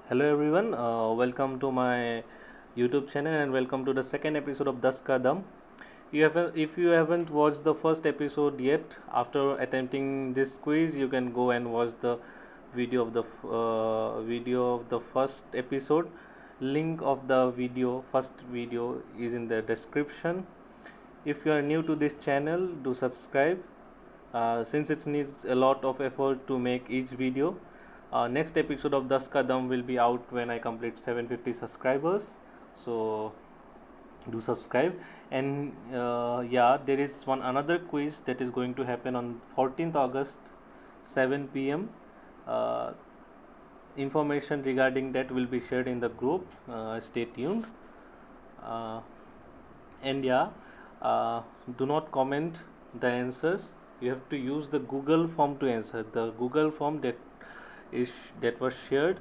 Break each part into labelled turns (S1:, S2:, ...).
S1: Hello everyone, welcome to my YouTube channel and welcome to the second episode of Das Ka Dam. If you haven't watched the first episode yet, after attempting this quiz, you can go and watch the video of the first episode. Link of the first video is in the description. If you are new to this channel, do subscribe. Since it needs a lot of effort to make each video. Next episode of Das Ka Dam will be out when I complete 750 subscribers. So do subscribe. And yeah, there is one another quiz that is going to happen on 14th August 7 p.m. Uh, Information regarding that will be shared in the group. Stay tuned. Uh, and yeah, do not comment the answers. You have to use the Google form to answer. The Google form is that was shared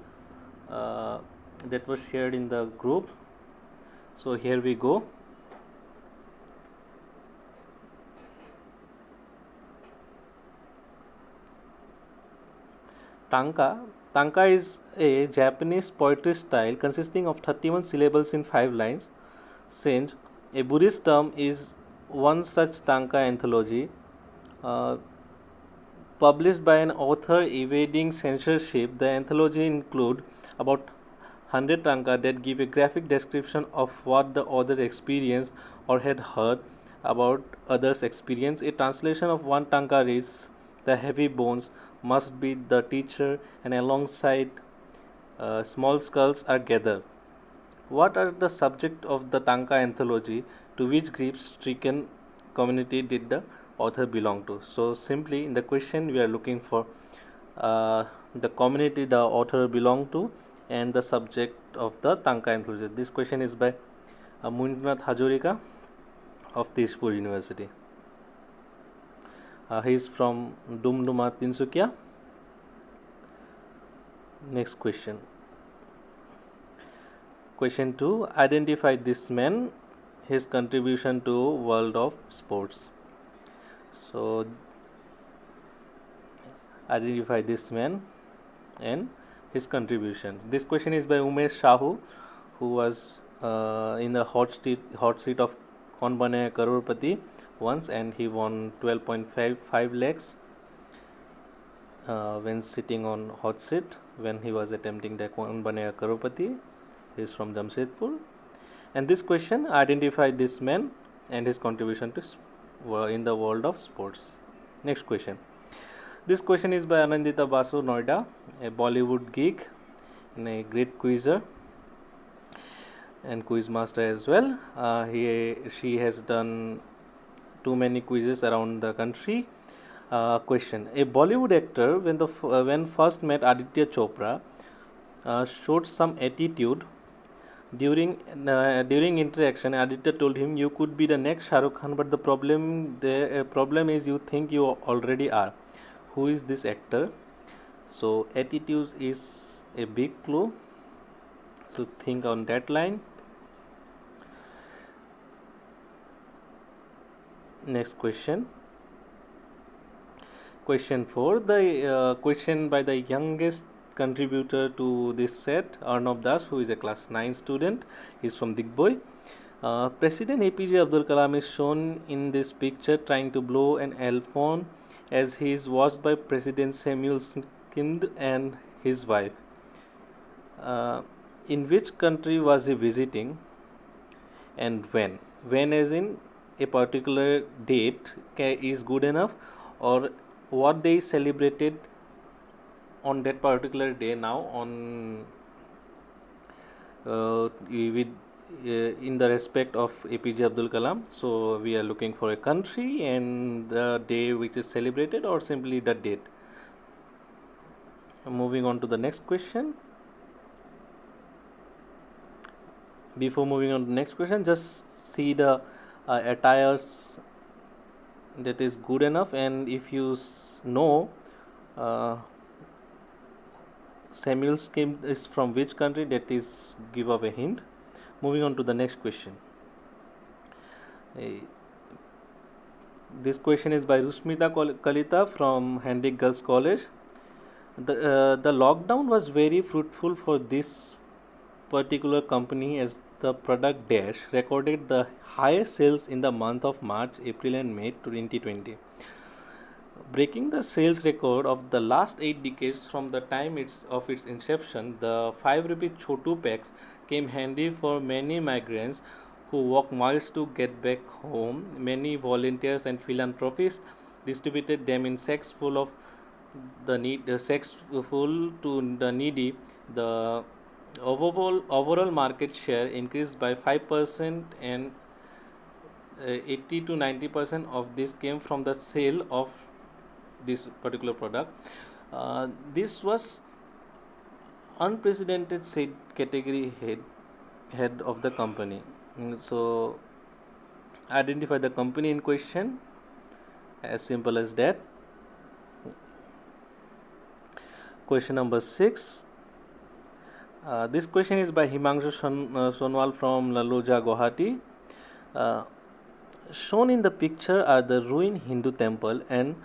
S1: uh, that was shared in the group. So here we go. Tanka is a Japanese poetry style consisting of 31 syllables in 5 lines. Since a Buddhist term is one such tanka anthology, uh, published by an author evading censorship. The anthology include about 100 tanka that give a graphic description of what the author experienced or had heard about others' experience. A translation of one tanka reads, "The heavy bones must be the teacher, and alongside small skulls are gathered." What are the subject of the tanka anthology? To which grief-stricken community did the author belong to? So simply in the question we are looking for the community the author belong to and the subject of the tanka anthology. This question is by Mundranath Hajorika of Tezpur University. He is from Dumduma, Tinsukia. Next question. Question 2. Identify this man, his contribution to world of sports. So identify this man and his contributions. This question is by Umesh Shahu, who was in the hot seat of Kaun Banega Crorepati once, and he won 12.55 lakhs when sitting on hot seat when he was attempting the Kaun Banega Crorepati. He is from Jamshedpur. And this question, identify this man and his contribution to in the world of sports. Next question. This question is by Anandita Basu Noida, a Bollywood geek and a great quizzer and quiz master as well. She has done too many quizzes around the country. Question: a Bollywood actor when first met Aditya Chopra showed some attitude. During interaction, Aditya told him, "You could be the next Shah Rukh Khan, but the problem is you think you already are." Who is this actor? So attitude is a big clue. So think on that line. Next question. Question 4. The question by the youngest contributor to this set, Arnab Das, who is a class 9 student. He is from Digboy. President APJ Abdul Kalam is shown in this picture trying to blow an elephant as he is watched by President Samuel Kind and his wife. In which country was he visiting and when? When as in a particular date is good enough, or what they celebrated on that particular day now on with in the respect of APJ Abdul Kalam. So we are looking for a country and the day which is celebrated, or simply the date. Moving on to the next question. Before moving on to the next question, just see the attires that is good enough, and if you know Samuel Skim is from which country, that is give up a hint. Moving on to the next question. This question is by Rusmita Kalita from Handic Girls College. The lockdown was very fruitful for this particular company as the product Dash recorded the highest sales in the month of March, April, and May 2020, breaking the sales record of the last 8 decades from the time of its inception. The 5 rupee Chotu packs came handy for many migrants who walk miles to get back home. Many volunteers and philanthropists distributed them in sacks full of sacks full to the needy. The overall market share increased by 5%, and 80 to 90% of this came from the sale of this particular product. This was unprecedented, said category head of the company. So identify the company in question, as simple as that. Question number 6. This question is by Himanshu Sonwal from Laloja, Guwahati. Shown in the picture are the ruined Hindu temple and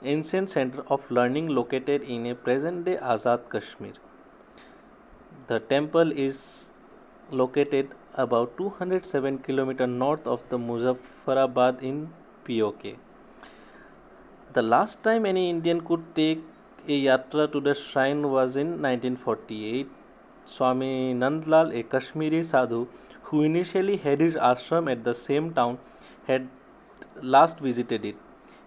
S1: ancient center of learning located in a present-day Azad Kashmir. The temple is located about 207 km north of the Muzaffarabad in POK. The last time any Indian could take a yatra to the shrine was in 1948. Swami Nandlal, a Kashmiri sadhu who initially had his ashram at the same town, had last visited it.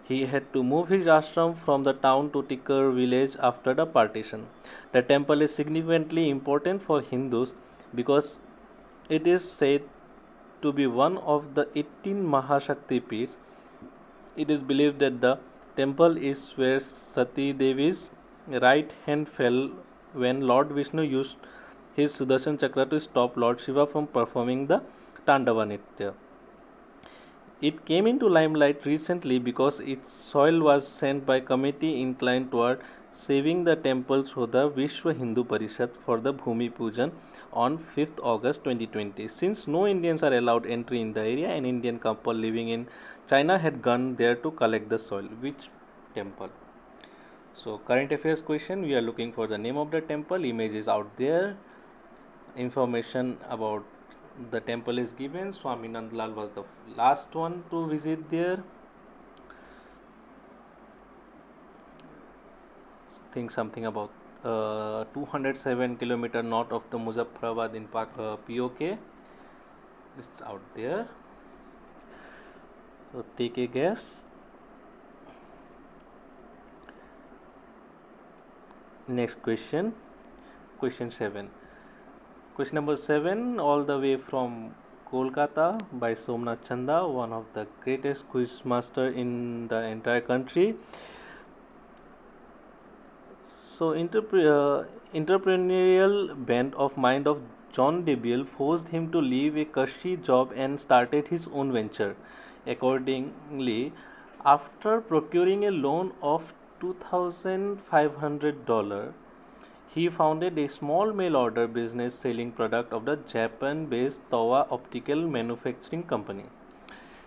S1: He had to move his ashram from the town to Tikar village after the partition. The temple is significantly important for Hindus because it is said to be one of the 18 Mahashakti Peeths. It is believed that the temple is where Sati Devi's right hand fell when Lord Vishnu used his Sudarshan Chakra to stop Lord Shiva from performing the Tandava Nitya. It came into limelight recently because its soil was sent by committee inclined toward saving the temple through the Vishwa Hindu Parishad for the Bhumi Pujan on 5th August 2020. Since no Indians are allowed entry in the area, an Indian couple living in China had gone there to collect the soil. Which temple? So current affairs question, we are looking for the name of the temple. Image is out there. Information about the temple is given. Swami Nandlal was the last one to visit there. Think something about 207 km north of the Muzaffarabad in POK. It's out there. So take a guess. Next question. Question 7. Question number 7, all the way from Kolkata by Somnath Chanda, one of the greatest quiz master in the entire country. So, entrepreneurial bent of mind of John Debiel forced him to leave a cushy job and started his own venture. Accordingly, after procuring a loan of $2,500, he founded a small mail order business selling product of the Japan-based Towa Optical Manufacturing Company.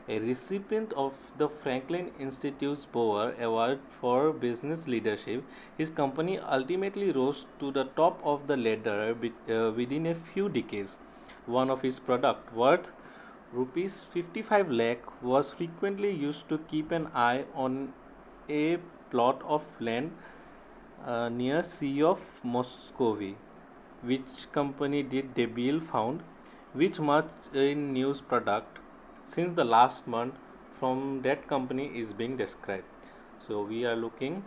S1: A recipient of the Franklin Institute's Bower Award for Business Leadership, his company ultimately rose to the top of the ladder within a few decades. One of his products, worth rupees 55 lakh, was frequently used to keep an eye on a plot of land near Sea of Muscovy. Which company did Debiel found? Which much in news product since the last month from that company is being described? So we are looking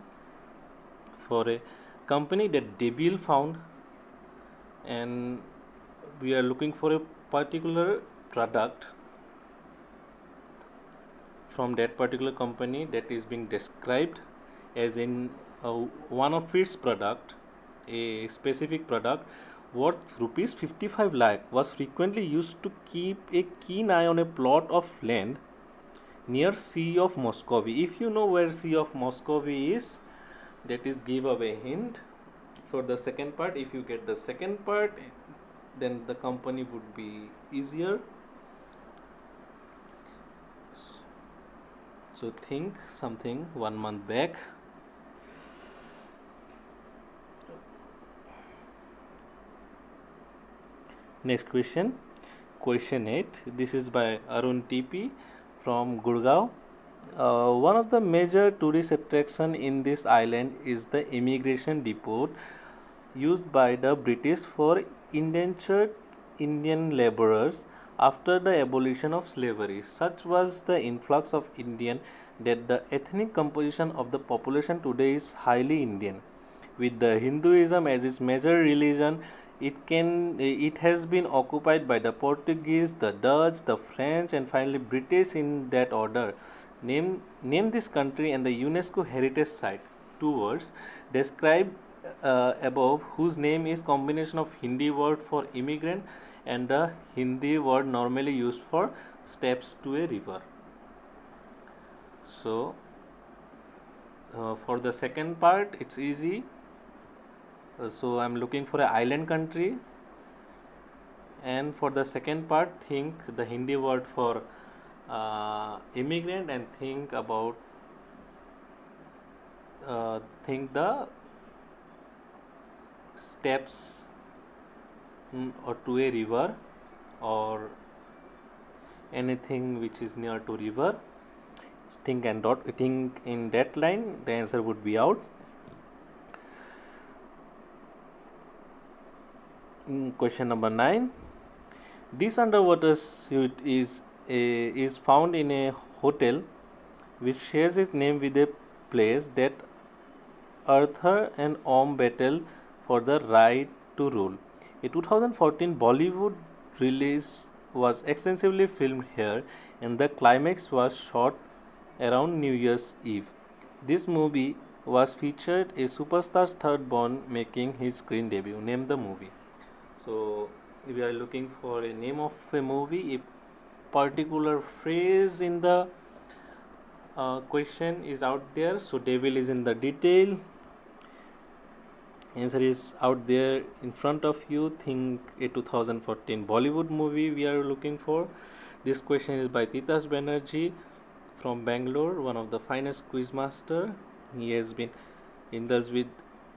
S1: for a company that Debiel found, and we are looking for a particular product from that particular company that is being described as in one of its product, a specific product worth rupees 55 lakh was frequently used to keep a keen eye on a plot of land near Sea of Muscovy. If you know where Sea of Muscovy is, that is give away hint for the second part. If you get the second part, then the company would be easier. So think something 1 month back. Next question. Question 8. This is by Arun TP from Gurgaon. One of the major tourist attraction in this island is the immigration depot used by the British for indentured Indian laborers after the abolition of slavery. Such was the influx of Indian that the ethnic composition of the population today is highly Indian. With the Hinduism as its major religion, it has been occupied by the Portuguese, the Dutch, the French, and finally British in that order. Name this country and the UNESCO heritage site. Two words described above, whose name is combination of Hindi word for immigrant and the Hindi word normally used for steps to a river. So for the second part, it's easy. So I'm looking for an island country, and for the second part, think the Hindi word for immigrant, and think the steps or to a river or anything which is near to river. Think in that line, the answer would be out. Question number 9. This underwater suite is found in a hotel which shares its name with a place that Arthur and Om battled for the right to rule. A 2014 Bollywood release was extensively filmed here, and the climax was shot around New Year's Eve. This movie was featured a superstar's third born making his screen debut. Name the movie. So we are looking for a name of a movie. A particular phrase in the question is out there. So devil is in the detail. Answer is out there in front of you. Think a 2014 Bollywood movie we are looking for. This question is by Titas Banerjee from Bangalore, one of the finest quiz master. He has been indulged with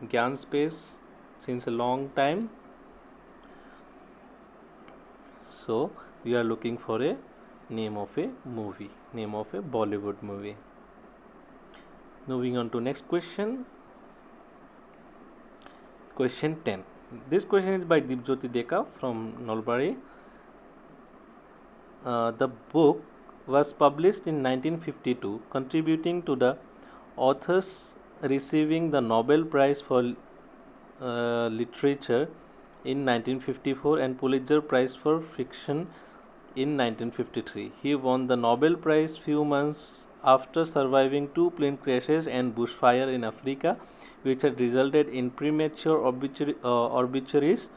S1: Gyan Space since a long time. So we are looking for a name of a movie, name of a Bollywood movie. Moving on to next question. Question 10. This question is by Deepjyoti Deka from Nalbari. The book was published in 1952, contributing to the authors receiving the Nobel Prize for Literature in 1954 and Pulitzer Prize for Fiction in 1953. He won the Nobel Prize few months after surviving 2 plane crashes and bushfire in Africa, which had resulted in premature obituaries.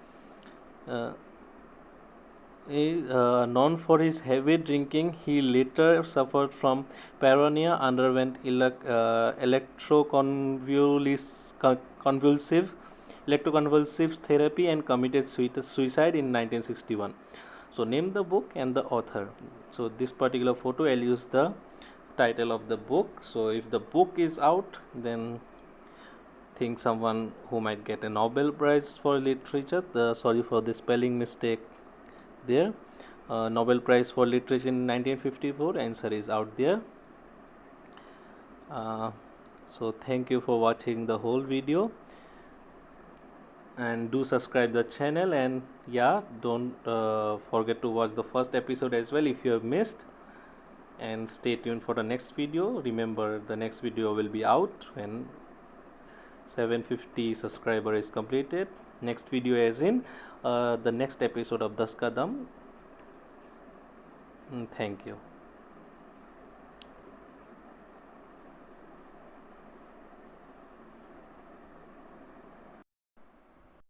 S1: Known for his heavy drinking, he later suffered from paranoia, underwent electroconvulsive therapy, and committed suicide in 1961. So name the book and the author. So this particular photo, I'll use the title of the book. So if the book is out, then think someone who might get a Nobel Prize for Literature. Sorry for the spelling mistake there. Nobel Prize for Literature in 1954. Answer is out there. So thank you for watching the whole video, and do subscribe the channel, and don't forget to watch the first episode as well if you have missed, and stay tuned for the next video. Remember, the next video will be out when 750 subscriber is completed. Next video as in the next episode of Das Kadam. Thank you.